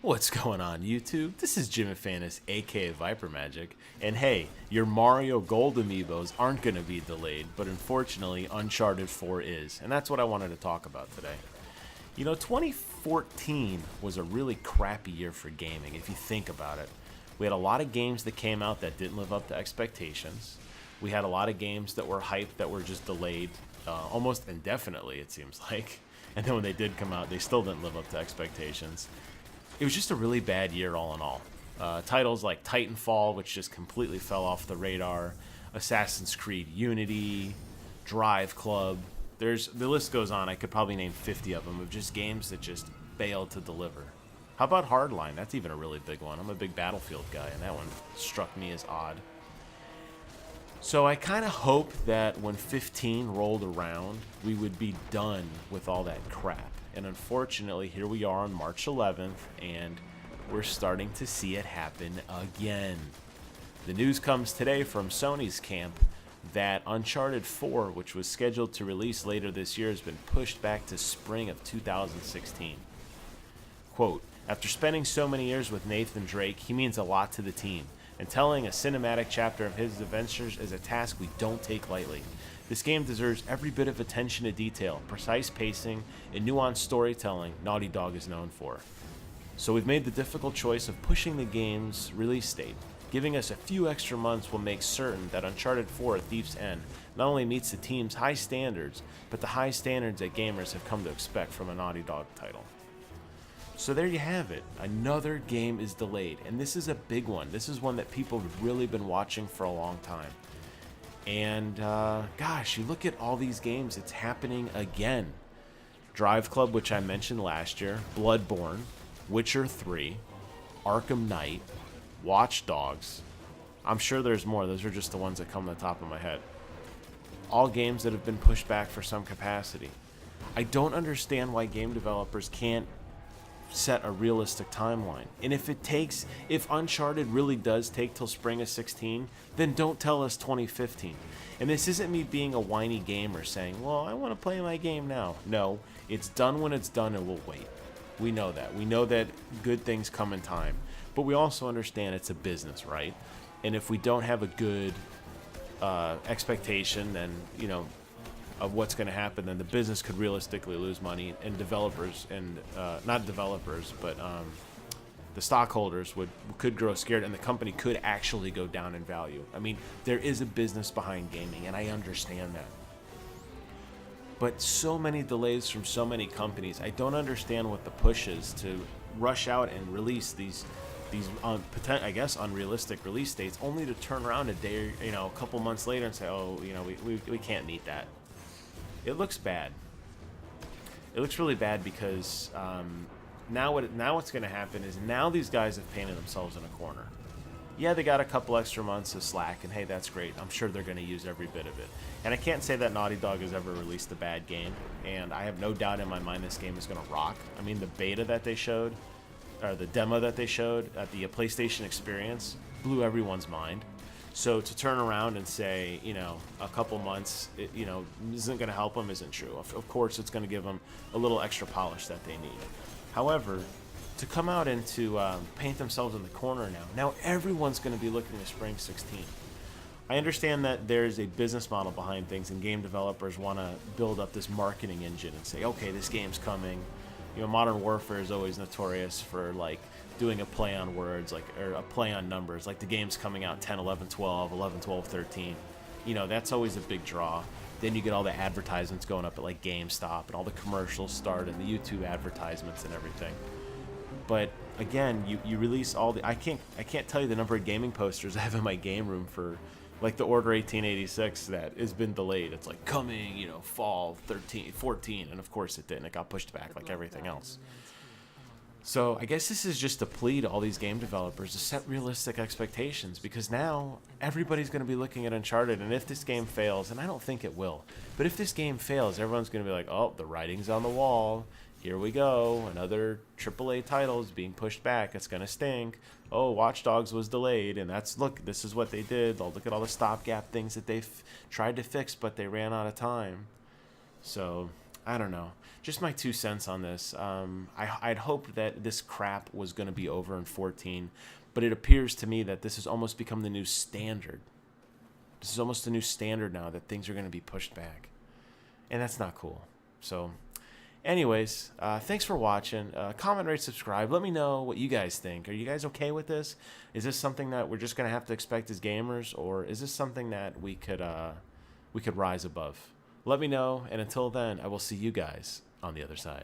What's going on, YouTube? This is Jim Fanis, aka Viper Magic, and hey, your Mario Gold amiibos aren't going to be delayed, but unfortunately, Uncharted 4 is, and that's what I wanted to talk about today. You know, 2014 was a really crappy year for gaming, if you think about it. We had a lot of games that came out that didn't live up to expectations. We had a lot of games that were hyped that were just delayed almost indefinitely, it seems like. And then when they did come out, they still didn't live up to expectations. It was just a really bad year all in all. Titles like Titanfall, which just completely fell off the radar, Assassin's Creed Unity, Drive Club. The list goes on. I could probably name 50 of them of just games that just failed to deliver. How about Hardline? That's even a really big one. I'm a big Battlefield guy, and that one struck me as odd. So I kind of hoped that when 15 rolled around, we would be done with all that crap. And unfortunately, here we are on March 11th, and we're starting to see it happen again. The news comes today from Sony's camp that Uncharted 4, which was scheduled to release later this year, has been pushed back to spring of 2016. Quote, "After spending so many years with Nathan Drake, he means a lot to the team, and telling a cinematic chapter of his adventures is a task we don't take lightly. This game deserves every bit of attention to detail, precise pacing, and nuanced storytelling Naughty Dog is known for. So we've made the difficult choice of pushing the game's release date. Giving us a few extra months will make certain that Uncharted 4: A Thief's End not only meets the team's high standards, but the high standards that gamers have come to expect from a Naughty Dog title." So there you have it. Another game is delayed, and this is a big one. This is one that people have really been watching for a long time. And gosh, you look at all these games, it's happening again. Drive Club, which I mentioned last year, Bloodborne, Witcher 3, Arkham Knight, Watch Dogs. I'm sure there's more. Those are just the ones that come to the top of my head. All games that have been pushed back for some capacity. I don't understand why game developers can't set a realistic timeline. And if Uncharted really does take till spring of 16, then don't tell us 2015. And this isn't me being a whiny gamer saying, well, I want to play my game now. No, it's done when it's done, and we'll wait. We know that. We know that good things come in time. But we also understand it's a business, right? And if we don't have a good expectation, then, you know, of what's going to happen, then the business could realistically lose money, and developers and not developers, but the stockholders could grow scared, and the company could actually go down in value. I mean, there is a business behind gaming, and I understand that. But so many delays from so many companies, I don't understand what the push is to rush out and release these I guess unrealistic release dates, only to turn around a day, a couple months later and say, oh, we can't meet that. It looks bad. It looks really bad because now what's going to happen is now these guys have painted themselves in a corner. Yeah, they got a couple extra months of slack, and hey, that's great. I'm sure they're going to use every bit of it. And I can't say that Naughty Dog has ever released a bad game, and I have no doubt in my mind this game is going to rock. I mean, the beta that they showed, or the demo that they showed at the PlayStation Experience, blew everyone's mind. So to turn around and say, a couple months, isn't going to help them isn't true. Of course, it's going to give them a little extra polish that they need. However, to come out and to paint themselves in the corner now everyone's going to be looking to spring 16. I understand that there's a business model behind things, and game developers want to build up this marketing engine and say, okay, this game's coming. Modern Warfare is always notorious for doing a play on words, or a play on numbers, like the game's coming out 10, 11, 12, 11, 12, 13. That's always a big draw. Then you get all the advertisements going up at GameStop, and all the commercials start, and the YouTube advertisements and everything. But again, you release all the I can't tell you the number of gaming posters I have in my game room for the Order 1886 that has been delayed. It's coming, fall 14, and of course it didn't. It got pushed back like everything else. So I guess this is just a plea to all these game developers to set realistic expectations, because now everybody's going to be looking at Uncharted, and if this game fails, and I don't think it will, but if this game fails, everyone's going to be like, oh, the writing's on the wall. Here we go. Another AAA title is being pushed back. It's going to stink. Oh, Watch Dogs was delayed, and this is what they did. They'll look at all the stopgap things that they've tried to fix, but they ran out of time. So I don't know. Just my 2 cents on this. I'd hoped that this crap was going to be over in 14, but it appears to me that this has almost become the new standard. This is almost the new standard now that things are going to be pushed back. And that's not cool. So, anyways, thanks for watching. Comment, rate, subscribe. Let me know what you guys think. Are you guys okay with this? Is this something that we're just going to have to expect as gamers? Or is this something that we could rise above? Let me know, and until then, I will see you guys on the other side.